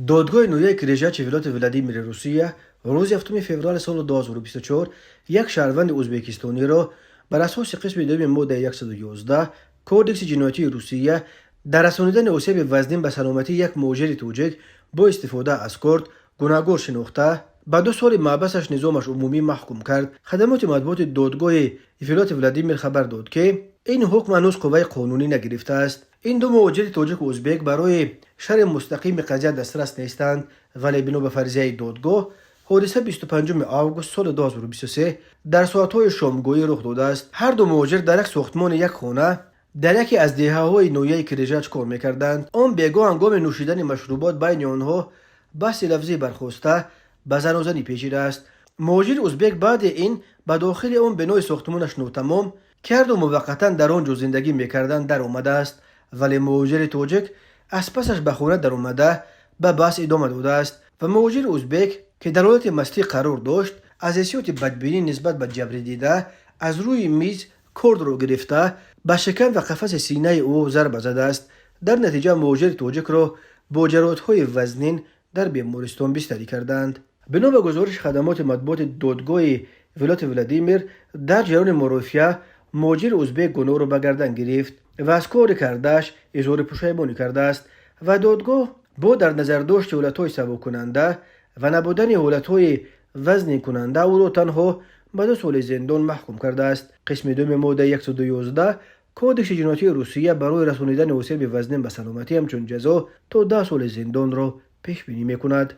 دادگاه نویای کریژاچ ولایت ولادیمیر روسیه روز 7 فوریه سال 2024 یک شهروند ازبکستانی را بر اساس قسم دوم ماده 111 کودکس جنایتی روسیه در رسانیدن آسیب وزنین به سلامتی یک مهاجر توجیک با استفاده از کارت گناهکار شناخته به 2 سال محبسش نظامش عمومی محکوم کرد. خدمات مطبوعات دادگاه ولایت ولادیمیر خبر داد که این حکم هنوز قوه قانونی نگرفته است. این دو مهاجر تاجیک و ازبک برای شرح مستقیم قضیه دسترس نیستند، ولی بنا به فرضیه دادگاه حادثه 25 آگوست سال 2023 در ساعت‌های شامگاهی رخ داده است. هر دو مهاجر در یک ساختمان یک خانه در یکی از دهه‌های نویای کریژاچ کار می‌کردند. آن بیگاه هنگام نوشیدن مشروبات بین آنها بحث لفظی برخاسته به زن و زنی پیچیده است. مهاجر ازبک بعد این به داخل آن بنای ساختمانش ناتمام کرد و موقتا در آنجا زندگی می‌کردند در آمده است، ولی مهاجر تاجیک از پسش به خانه در آمده به بحث ادامه داده است و مهاجر ازبک که در حالت مستی قرار داشت از حسیات بدبینی نسبت به جبر دیده از روی میز کارد را گرفته به شکم و قفس سینه او ضربه زده است. در نتیجه مهاجر تاجیک را با جراحت‌های وزنین در بیمارستان بستری کردند. بنا به گزارش خدمات مطبوعات دادگاه ولایت ولادیمیر در جریان مرافعه مهاجر ازبک گناه را به گردن گرفت و از کار کردش اظهار پشیمانی کرده است و دادگاه با در نظر داشت حالت‌های سبک کننده و نبودن حالت‌های وزن کننده او را تنها به 2 سال زندان محکوم کرده است. قسم دوم ماده 111 کودکس جنایتی روسیه برای رسانیدن آسیب وزنین به سلامتی همچون جزا تا 10 سال زندان را پیش بینی می‌کند.